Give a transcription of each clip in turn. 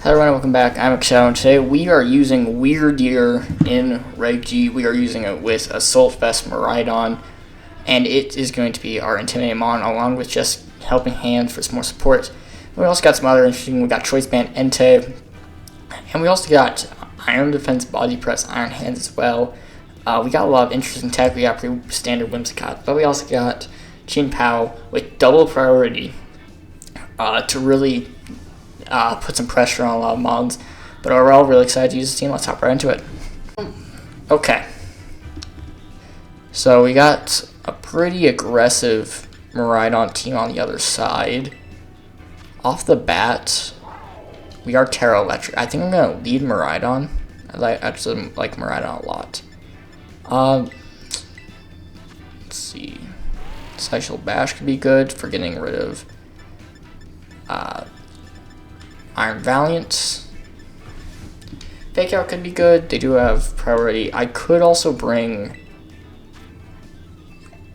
Hello everyone, welcome back. I'm Excel, and today we are using Wyrdeer in Reg G. We are using it with Assault Vest Miraidon, and it is going to be our Intimidate Mon, along with just Helping Hand for some more support. We also got some other interesting, we got Choice Band Entei, and we also got Iron Defense, Body Press, Iron Hands as well. We got a lot of interesting tech. We got pretty standard Whimsicott, but we also got Chin Pao with double priority to really put some pressure on a lot of mods. But overall, really excited to use this team. Let's hop right into it. Okay. So we got a pretty aggressive Miraidon team on the other side. Off the bat, we are Terra Electric. I think I'm going to lead Miraidon. I actually like Miraidon a lot. Let's see. Sideshield Bash could be good for getting rid of Iron Valiant. Fake Out could be good. They do have priority. I could also bring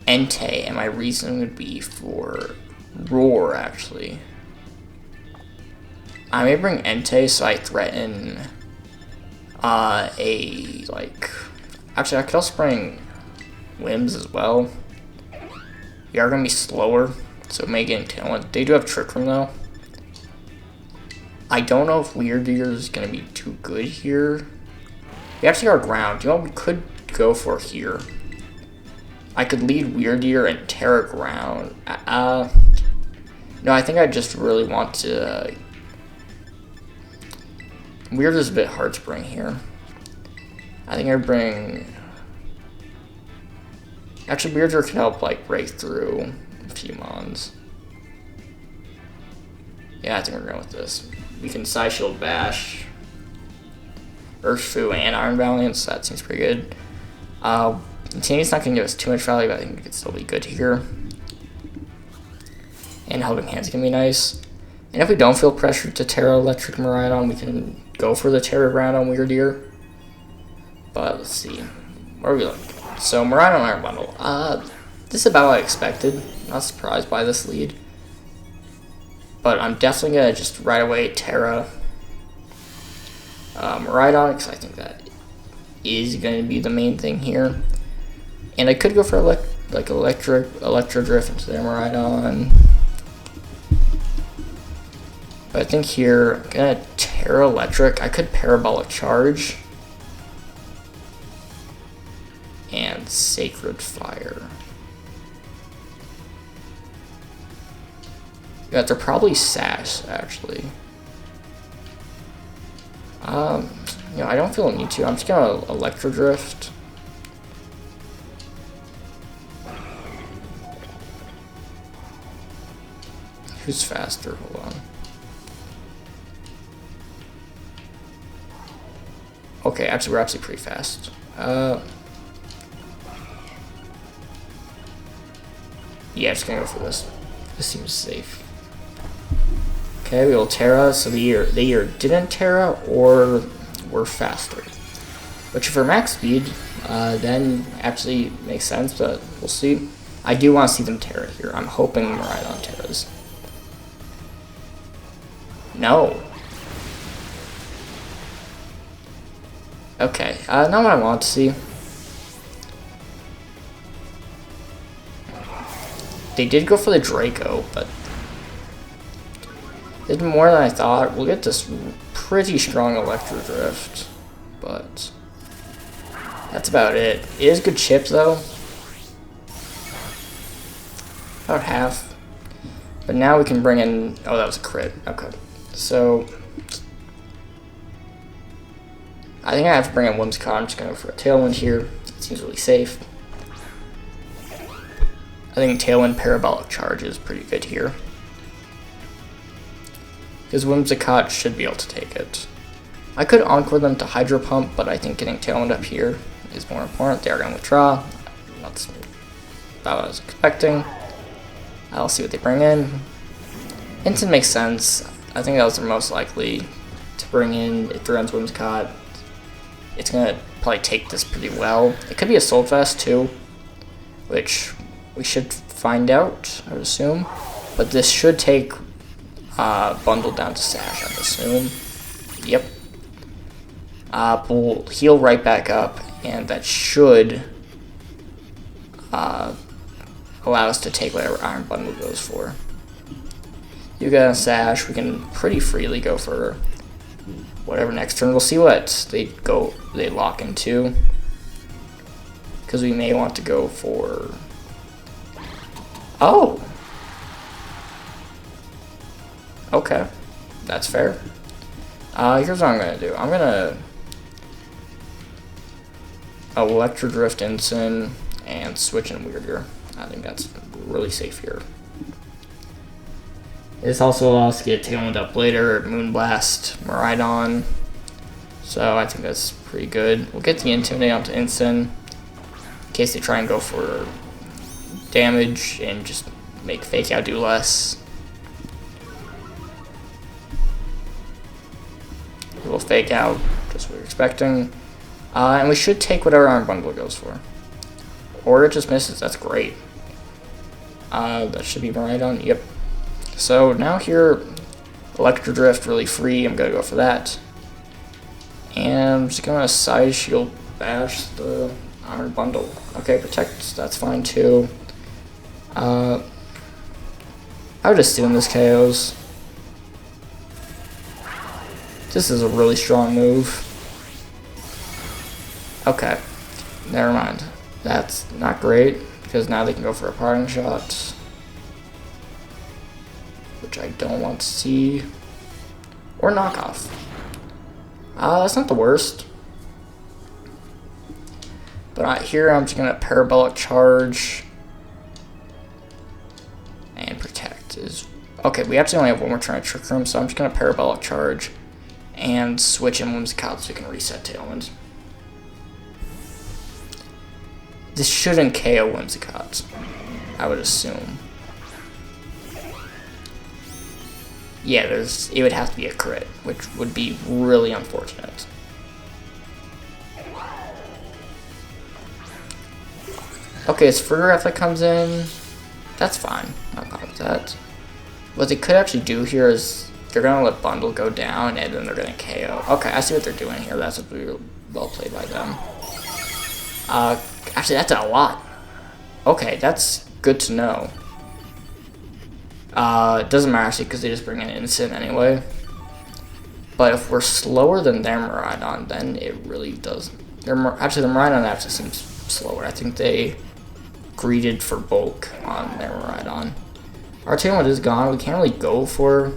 Entei, and my reason would be for Roar, actually. I may bring Entei so I threaten actually I could also bring Whims as well. We are going to be slower, so may get Tailwind. They do have Trick Room though. I don't know if Wyrdeer is going to be too good here. We actually are ground. You know what we could go for here? I could lead Wyrdeer and Terra ground. No, I think I just really want to... Wyrdeer's a bit hard to bring here. I think I bring... Actually, Wyrdeer can help, like, break through a few mons. Yeah, I think we're going with this. We can Sideshield Bash, Urshifu, and Iron Valiant, so that seems pretty good. Intimidate's not going to give us too much value, but I think it could still be good here. And Helping Hand's going to be nice. And if we don't feel pressured to Terra Electric Miraidon, we can go for the Terra Ground on Wyrdeer. But let's see. Where are we looking? So, Miraidon Iron Bundle. This is about what I expected. Not surprised by this lead. But I'm definitely going to just right away Terra Miraidon, because I think that is going to be the main thing here. And I could go for Electro Drift into their Miraidon. But I think here, I'm going to Terra Electric. I could Parabolic Charge. And Sacred Fire. Yeah, they're probably Sash, actually. I don't feel a need to. I'm just gonna Electro Drift. Who's faster? Hold on. Okay, actually, we're actually pretty fast. Yeah, just gonna go for this. This seems safe. Okay, we will Terra, so they either didn't Terra or were faster. Which for max speed, then actually makes sense, but we'll see. I do want to see them Terra here. I'm hoping Miraidon Terras. No. Okay, not what I want to see. They did go for the Draco, but did more than I thought. We'll get this pretty strong Electro Drift, but that's about it. It is good chip though. About half. But now we can bring in... Oh, that was a crit. Okay. So I think I have to bring in Whimsicott. I'm just going to go for a Tailwind here. It seems really safe. I think Tailwind Parabolic Charge is pretty good here. Because Whimsicott should be able to take it. I could Encore them to Hydro Pump, but I think getting Tailwind up here is more important. They are going to withdraw. That's about what I was expecting. I'll see what they bring in. Instant makes sense. I think that was the most likely to bring in. If it runs Whimsicott, it's going to probably take this pretty well. It could be Assault Vest too, which we should find out, I would assume. But this should take Bundle down to Sash, I would assume. Yep. We'll heal right back up, and that should allow us to take whatever Iron Bundle goes for. You got a Sash, we can pretty freely go for whatever next turn. We'll see what they lock into, because we may want to go for... Oh! Okay, that's fair. Here's what I'm gonna do. I'm gonna Electro Drift Ensign and switch in Wyrdeer. I think that's really safe here. This also allows us to get Tailwind up later, Moonblast, Miraidon. So I think that's pretty good. We'll get the Intimidate onto Ensign in case they try and go for damage and just make Fake Out do less. We'll Fake Out, just what we're expecting. And we should take whatever Iron Bundle goes for. Or it just misses, that's great. That should be Miraidon, yep. So now here, Electro Drift, really free, I'm gonna go for that. And I'm just gonna Side Shield Bash the Iron Bundle. Okay, Protect, that's fine too. I would assume this KOs. This is a really strong move. Okay, never mind. That's not great, because now they can go for a Parting Shot, which I don't want to see. Or Knockoff. That's not the worst. But here I'm just going to Parabolic Charge and Protect. Okay, we actually only have one more turn of Trick Room, so I'm just going to Parabolic Charge and switch in Whimsicott so we can reset Tailwind. This shouldn't KO Whimsicott, I would assume. Yeah, it would have to be a crit, which would be really unfortunate. Okay, it's Frigoraph that comes in. That's fine, I'm fine with that. What they could actually do here is they're gonna let Bundle go down and then they're gonna KO. Okay, I see what they're doing here. That's really well played by them. Actually, that's a lot. Okay, that's good to know. It doesn't matter actually because they just bring in Instant anyway. But if we're slower than their Miraidon, then it really does. Actually, the Miraidon actually seems slower. I think they greeted for bulk on their Miraidon. Our Tailwind is gone. We can't really go for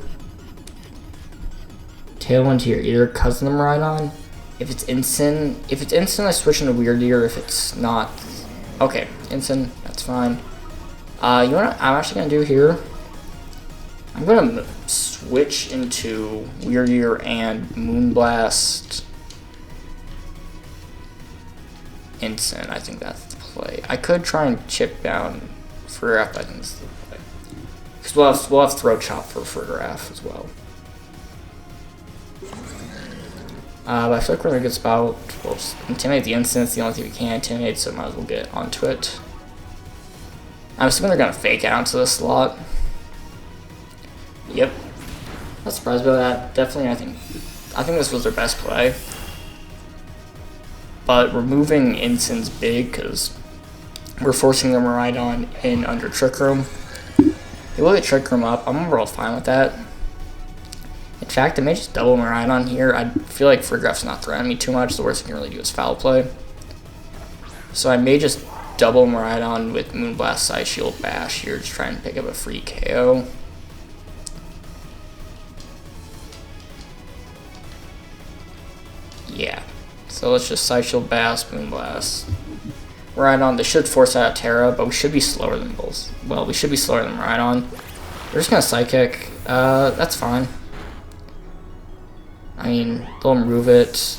Tailwind here either because of the Miraidon. If it's Instant, I switch into Wyrdeer. If it's not, okay, Instant, that's fine. You know what I'm actually gonna do here? I'm gonna switch into Wyrdeer and Moonblast Instant. I think that's the play. I could try and chip down Frigoraph, but I think this is the play. Because we'll have Throat Chop for Frigoraph as well. But I feel like we're in a good spot. We'll just Intimidate the Instant. It's the only thing we can intimidate, so might as well get onto it. I'm assuming they're gonna Fake Out into the slot. Yep. Not surprised by that. Definitely, I think this was their best play. But removing Instant's big because we're forcing the Miraidon in under Trick Room. They will get Trick Room up. I'm overall fine with that. In fact, I may just double Miraidon here. I feel like Frigoraph's not threatening me too much. The worst I can really do is Foul Play. So I may just double Miraidon with Moonblast, Side Shield, Bash here, just trying to pick up a free KO. Yeah. So let's just Side Shield, Bash, Moonblast. Miraidon, they should force out Terra, but we should be slower than both. Well, we should be slower than Miraidon. We're just gonna Psychic. That's fine. I mean, they'll remove it.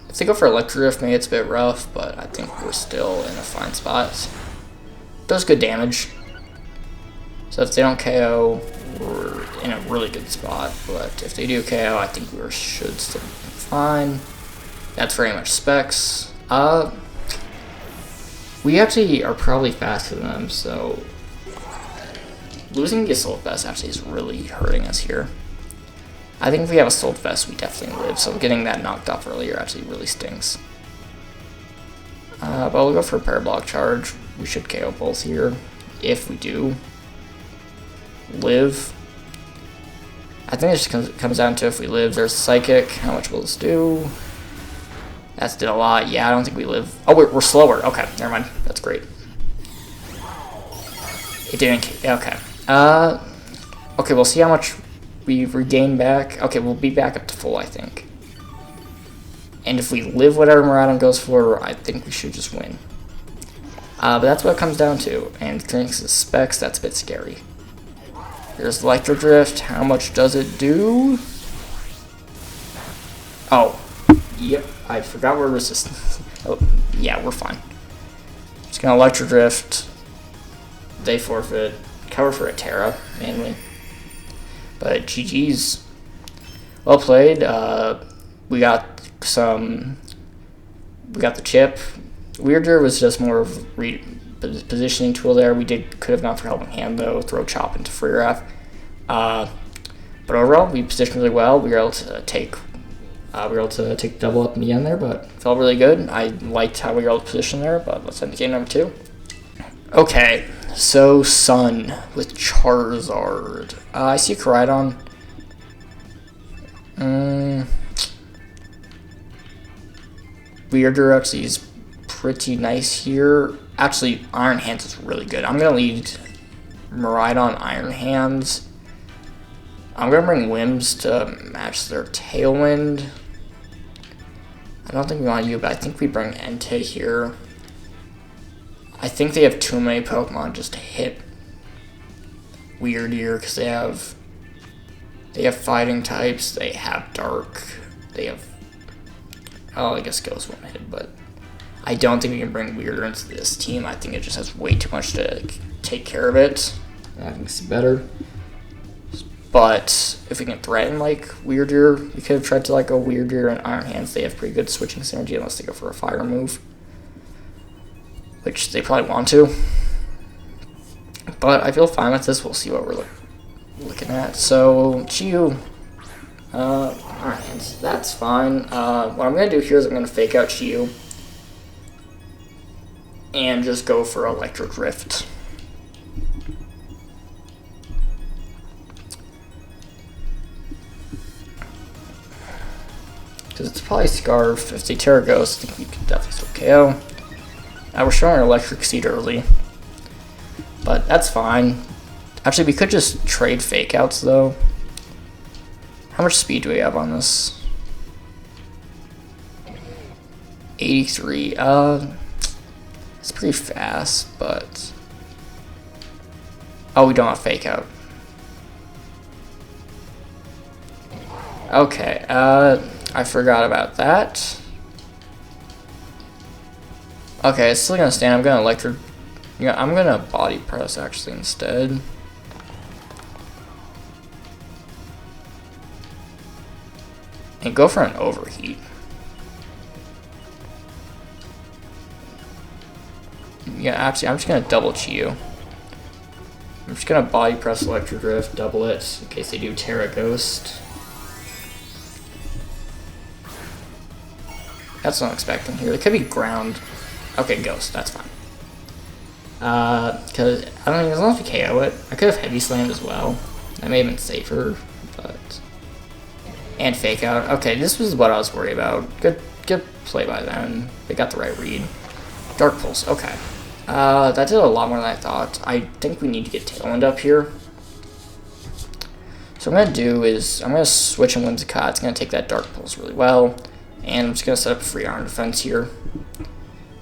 If they go for Electro Drift, maybe it's a bit rough, but I think we're still in a fine spot. Does good damage. So if they don't KO, we're in a really good spot. But if they do KO, I think we should still be fine. That's very much Specs. We actually are probably faster than them, so losing Assault Vest actually is really hurting us here. I think if we have Assault Vest, we definitely live, so getting that knocked off earlier actually really stings. But we'll go for a Parabolic Charge. We should KO both here, if we do live. I think it just comes down to if we live. There's Psychic. How much will this do? That's did a lot. Yeah, I don't think we live. Oh, we're slower. Okay, never mind. That's great. It didn't. Okay. Okay, we'll see how much we've regained back. Okay, we'll be back up to full, I think. And if we live whatever Miraidon goes for, I think we should just win. But that's what it comes down to. And drinks the specs, that's a bit scary. There's Electro Drift. How much does it do? Oh. Yep. I forgot we're resistant. Oh, yeah, we're fine. Just gonna Electro Drift. They forfeit. Cover for a Terra, mainly. But GG's. Well played. We got the chip. Wyrdeer was just more of a positioning tool there. We could have gone for Helping Hand though, throw Chop into Free Wrath. But overall, we positioned really well. We were able to take double up in the end there, but felt really good. I liked how we were able to position there. But let's end game number 2. Okay, so Sun with Charizard. I see Koraidon. Wyrdeer actually is pretty nice here. Actually, Iron Hands is really good. I'm going to lead Miraidon Iron Hands. I'm going to bring Limbs to match their Tailwind. I don't think we want you, but I think we bring Entei here. I think they have too many Pokemon just to hit Wyrdeer because they have fighting types, they have Dark, they have... Oh, I guess Ghost won't hit, but I don't think we can bring Wyrdeer into this team. I think it just has way too much to take care of it. I think it's better. But if we can threaten like Wyrdeer, we could have tried to like go Wyrdeer and Iron Hands. They have pretty good switching synergy unless they go for a fire move, which they probably want to. But I feel fine with this. We'll see what we're looking at. So Chiyu, Iron Hands, that's fine. What I'm gonna do here is I'm gonna fake out Chiyu and just go for Electro Drift. Because it's probably Scarf. If they Terra Ghost, I think we could definitely still KO. We're showing our Electric Seed early, but that's fine. Actually, we could just trade Fake Outs though. How much speed do we have on this? 83. It's pretty fast, but... Oh, we don't have Fake Out. Okay, I forgot about that. Okay, it's still gonna stand. I'm gonna I'm gonna Body Press actually instead. And go for an Overheat. Yeah, actually, I'm just gonna double Chiyu. I'm just gonna Body Press Electro Drift, double it in case they do Terra Ghost. That's what I'm expecting here. It could be Ground. Okay, Ghost, that's fine. Because, I don't know, as long as we KO it, I could have Heavy Slammed as well. That may have been safer, but... And Fake Out. Okay, this was what I was worried about. Good play by them. They got the right read. Dark Pulse, okay. That did a lot more than I thought. I think we need to get Tailwind up here. So what I'm going to do is, I'm going to switch in Whimsicott. It's going to take that Dark Pulse really well. And I'm just going to set up a free arm defense here.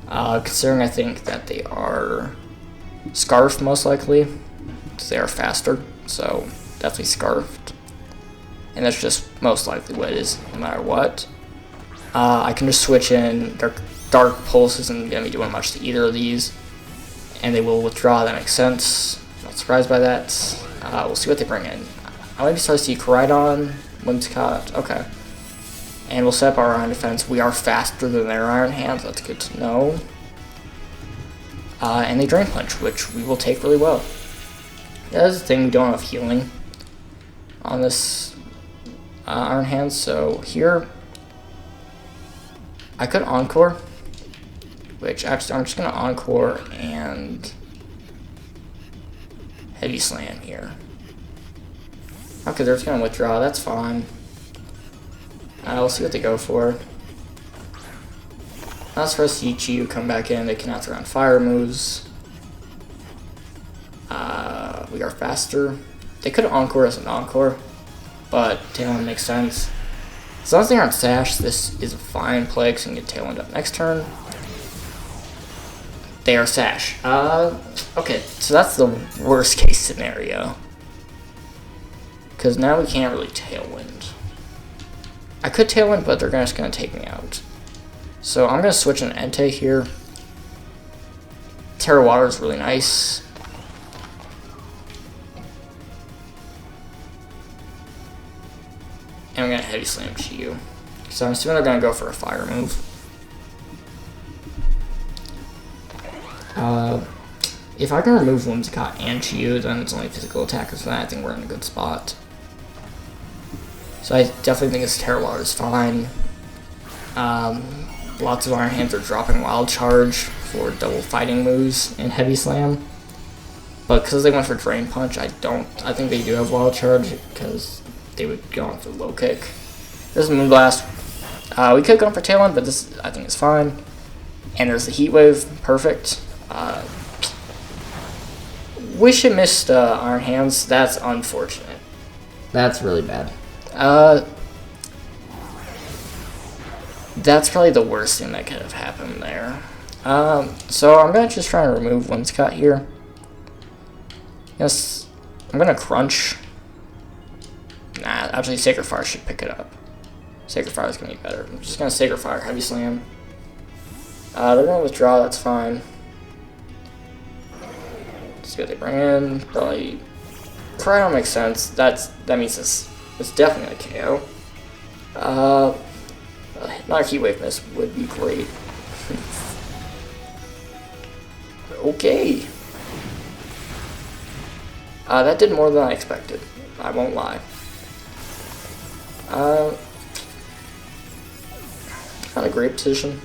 Considering I think that they are Scarfed most likely, because they are faster, so definitely Scarfed. And that's just most likely what it is, no matter what. I can just switch in. Dark Pulse isn't going to be doing much to either of these, and they will withdraw. That makes sense. Not surprised by that. We'll see what they bring in. I might be starting to see Koraidon, Whimsicott. Okay. And we'll set up our Iron Defense. We are faster than their Iron Hands. That's good to know. And they Drain Punch, which we will take really well. That is the thing. We don't have healing on this Iron Hands. So here, I could Encore, which actually I'm just gonna Encore and Heavy Slam here. Okay, they're just gonna withdraw. That's fine. We'll see what they go for. As for Chi come back in, they cannot throw on fire moves. We are faster. They could Encore as an Encore, but Tailwind makes sense. As long as they aren't Sash, this is a fine play because we can get Tailwind up next turn. They are Sash. Okay, so that's the worst case scenario. Because now we can't really Tailwind. I could Tailwind, but they're just going to take me out. So I'm going to switch an Entei here. Terra Water is really nice. And I'm going to Heavy Slam Chi. So I'm assuming they're going to go for a fire move. If I can remove Whimsicott and Chi, then it's only physical attackers, so then I think we're in a good spot. So I definitely think this Terra Water is fine. Lots of Iron Hands are dropping Wild Charge for double fighting moves in Heavy Slam. But because they went for Drain Punch, I think they do have Wild Charge because they would go on for Low Kick. There's a Moonblast. We could go for Tailwind, but this I think is fine. And there's the Heat Wave, perfect. Wish it missed Iron Hands. That's unfortunate. That's really bad. That's probably the worst thing that could have happened there. So I'm gonna just try to remove Whimsicott here. Yes, I'm gonna Crunch. Nah, actually Sacred Fire should pick it up. Sacred Fire is gonna be better. I'm just gonna Sacred Fire, Heavy Slam. They're gonna withdraw, that's fine. See what they bring in. Probably Cryo makes sense. That means it's definitely a KO. Not a Heat Wave miss would be great. Okay. That did more than I expected. I won't lie. Not a great position.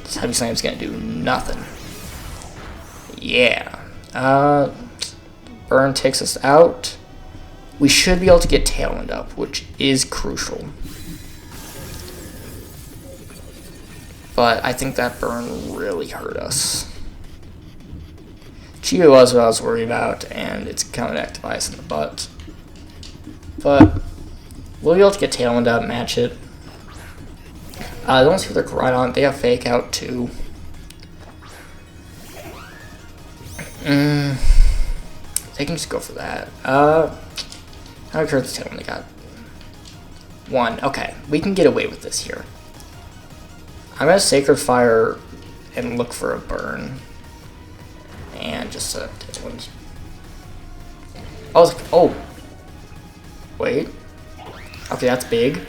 This Heavy Slam's gonna do nothing. Yeah. Burn takes us out. We should be able to get Tailwind up, which is crucial. But I think that burn really hurt us. Chi was what I was worried about, and it's coming back to bite us in the butt. But we'll be able to get Tailwind up, match it. I don't see what they're right on. They have Fake Out too. They can just go for that. How many cards does Tailwind they got? 1. Okay, we can get away with this here. I'm gonna Sacred Fire and look for a burn. And just Tailwind. Oh, wait. Okay, that's big.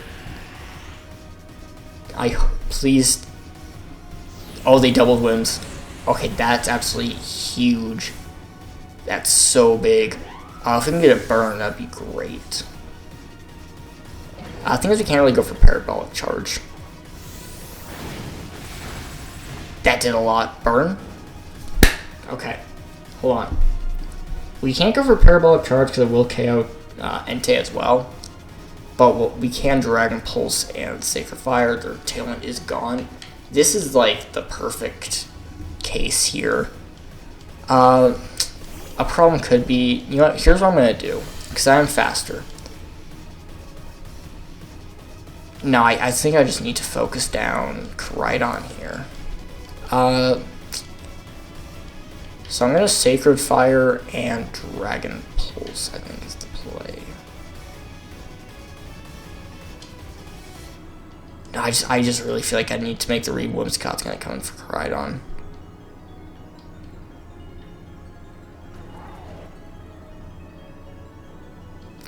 Please. Oh, they doubled Whims. Okay, that's absolutely huge. That's so big. If we can get a burn, that'd be great. I think we can't really go for Parabolic Charge. That did a lot. Burn? Okay. Hold on. We can't go for Parabolic Charge because it will KO Entei as well. But we can Dragon Pulse and Sacred Fire. Their Tailwind is gone. This is like the perfect case here. A problem could be, you know what, here's what I'm going to do, because I am faster. No, I think I just need to focus down right on here. So I'm going to Sacred Fire and Dragon Pulse, I think is the play. No, I just really feel like I need to make the read. Whimsicott's going to come in for Koraidon.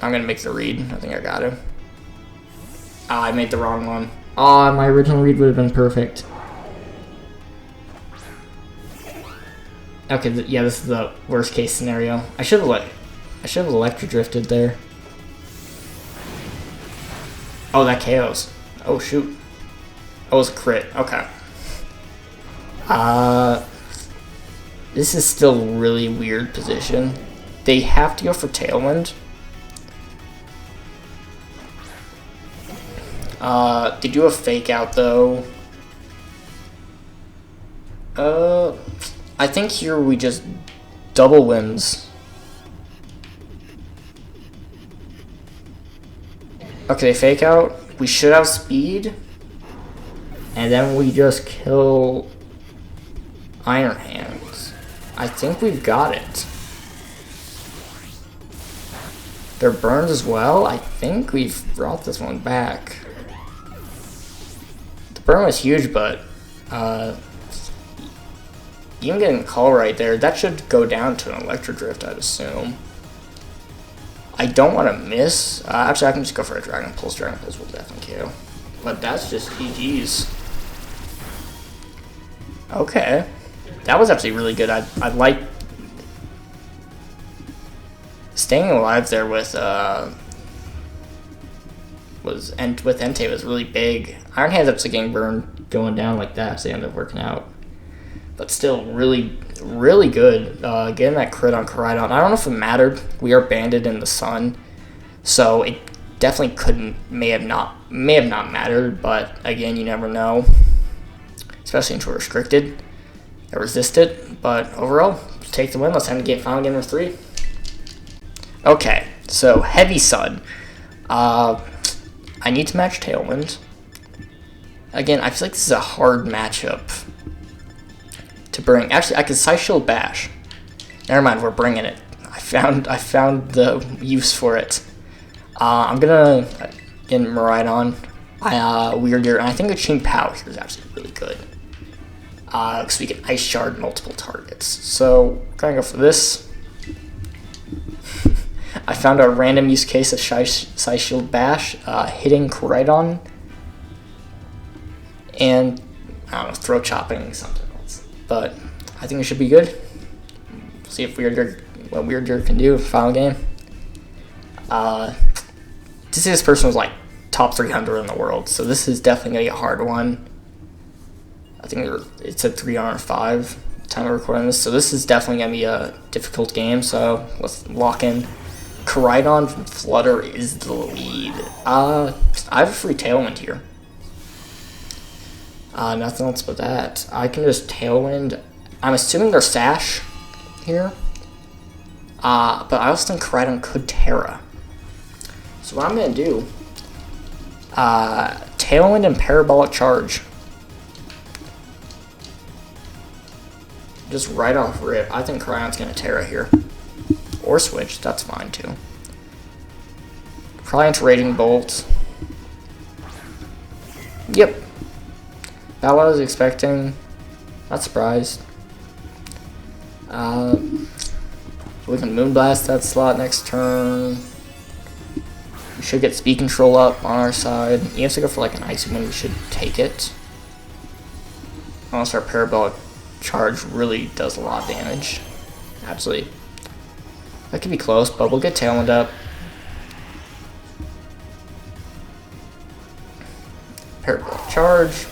I'm going to make the read. I think I got him. I made the wrong one. My original read would have been perfect. Okay, yeah, this is the worst case scenario. I should have Electro Drifted there. Oh, that KOs. Oh, shoot. That was a crit. Okay. This is still a really weird position. They have to go for Tailwind. They do a fake out though. I think here we just double wins. Okay, they fake out. We should have speed. And then we just kill Iron Hands. I think we've got it. They're burned as well. I think we've brought this one back. The burn was huge, but even getting the call right there, that should go down to an Electro Drift, I'd assume. I don't want to miss. Actually, I can just go for a Dragon Pulse. Dragon Pulse will definitely kill. But that's just GG's. Okay. That was actually really good. I like staying alive there with Entei was really big. Iron Hands up to getting burned, going down like that, so they ended up working out. But still, really, really good. Getting that crit on Koraidon. I don't know if it mattered. We are banded in the sun, so it definitely may have not mattered. But again, you never know, especially into restricted. I resist it, but overall, take the win. Let's end the final game number 3. Okay, so Heavy Sun. I need to match Tailwind. Again, I feel like this is a hard matchup to bring. Actually, I could Side Shield Bash. Never mind, we're bringing it. I found the use for it. I'm gonna get Miraidon, Wyrdeer, and I think a Chain Pow here is actually really good. Because we can Ice Shard multiple targets. So, I'm gonna go for this. I found a random use case of Side Shield Bash, hitting Koraidon, and, I don't know, throw chopping, something else. But, I think it should be good. See if what Wyrdeer can do in the final game. To see this person was like top 300 in the world, so this is definitely going to be a hard one. I think it said 305 time of recording this, so this is definitely going to be a difficult game, so let's lock in. Koraidon from Flutter is the lead. I have a free Tailwind here. Nothing else but that. I can just Tailwind. I'm assuming they're Sash here. But I also think Koraidon could Terra. So what I'm going to do, Tailwind and Parabolic Charge. Just right off rip. I think Koraidon's going to Terra here. Or Switch, that's fine too. Probably into Raging Bolt. Yep. Not what I was expecting. Not surprised. We can Moonblast that slot next turn. We should get Speed Control up on our side. You have to go for like an Icy Wind, we should take it. Unless our Parabolic Charge really does a lot of damage. Absolutely. That could be close, but we'll get Tailwind up. Parabolic Charge.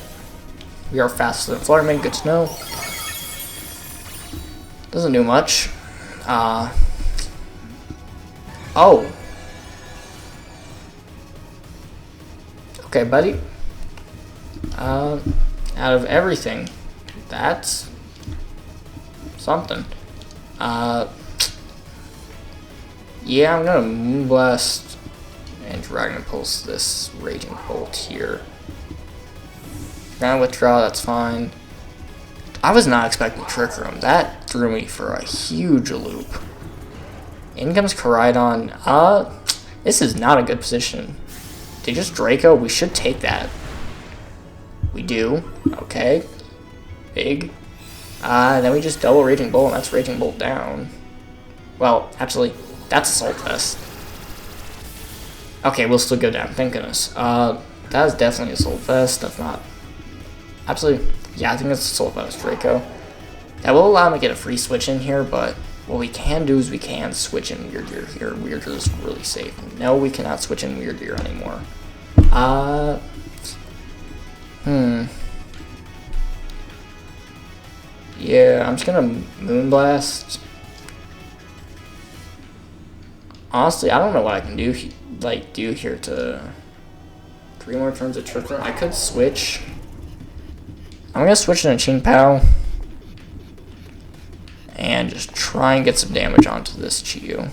We are faster than Flutterman, good to know. Doesn't do much. Oh. Okay, buddy. Out of everything, that's something. Yeah, I'm gonna Moonblast and Dragon Pulse this Raging Bolt here. Gonna withdraw, that's fine. I was not expecting Trick Room. That threw me for a huge loop. In comes Koraidon. This is not a good position. They just Draco. We should take that. We do. Okay. Big. Then we just double Raging Bolt, and that's Raging Bolt down. Well, actually, that's Assault Vest. Okay, we'll still go down. Thank goodness. That is definitely Assault Vest. That's not... Absolutely. Yeah, I think that's Assault Vest Draco. That will allow me to get a free switch in here, but what we can do is we can switch in Wyrdeer here. Wyrdeer is really safe. No, we cannot switch in Wyrdeer anymore. Uh, Yeah, I'm just gonna Moonblast. Honestly, I don't know what I can do here to 3 more turns of Trick Room. I could switch. I'm gonna switch into Ching Pao and just try and get some damage onto this Chi-Yu.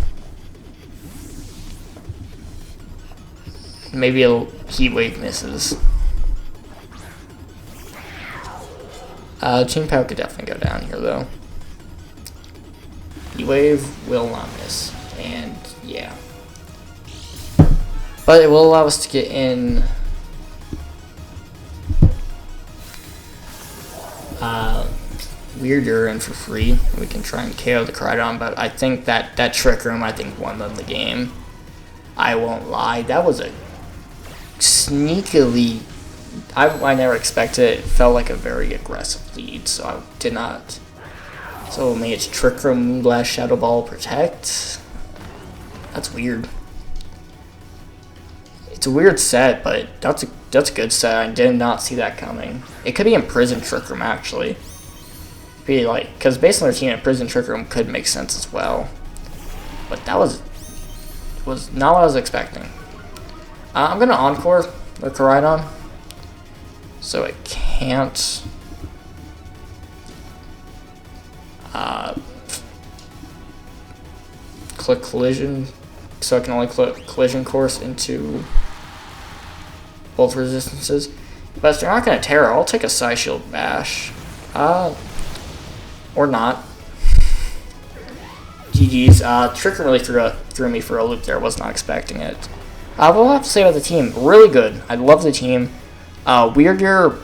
Maybe a Heat Wave misses. Ching Pao could definitely go down here though. Heat Wave will not miss, and yeah. But it will allow us to get in Wyrdeer in for free. We can try and KO the Koraidon, but I think that Trick Room, I think, won them the game. I won't lie. That was a sneakily... I never expected it. It felt like a very aggressive lead, so I did not... So maybe it's Trick Room, Moonblast, Shadow Ball, Protect. That's weird. It's a weird set, but that's a good set. I did not see that coming. It could be Imprison Trick Room, actually. Be like, because based on their team, Imprison Trick Room could make sense as well. But that was not what I was expecting. I'm gonna Encore the Koraidon, so it can't click Collision, so I can only click Collision Course into both resistances. But if they're not gonna Terra, I'll take a Side Shield Bash. Or not. GG's. Trick really threw me for a loop there. Was not expecting it. We'll have to say about the team. Really good. I love the team. Wyrdeer,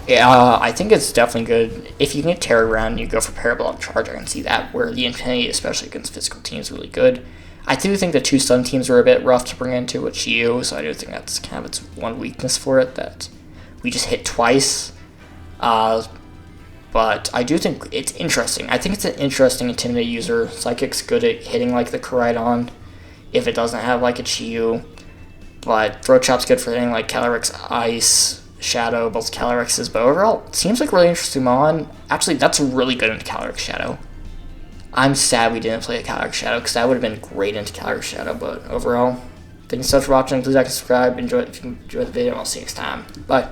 I think it's definitely good. If you can get Terra around, you go for Parabolic Charge. I can see that, where the Infinity, especially against physical teams, is really good. I do think the 2 stun teams are a bit rough to bring into with Chi-Yu, so I do think that's kind of its one weakness for it, that we just hit twice. But I do think it's interesting. I think it's an interesting Intimidate user. Psychic's good at hitting like the Koraidon if it doesn't have like a Chi-Yu. But Throat Chop's good for hitting like Calyrex Ice, Shadow, both Calyrexes. But overall, it seems like really interesting Mon. Actually, that's really good into Calyrex Shadow. I'm sad we didn't play a Calyrex Shadow, because that would have been great into Calyrex Shadow. But overall, thank you so much for watching. Please like and subscribe. If you enjoyed the video, and I'll see you next time. Bye.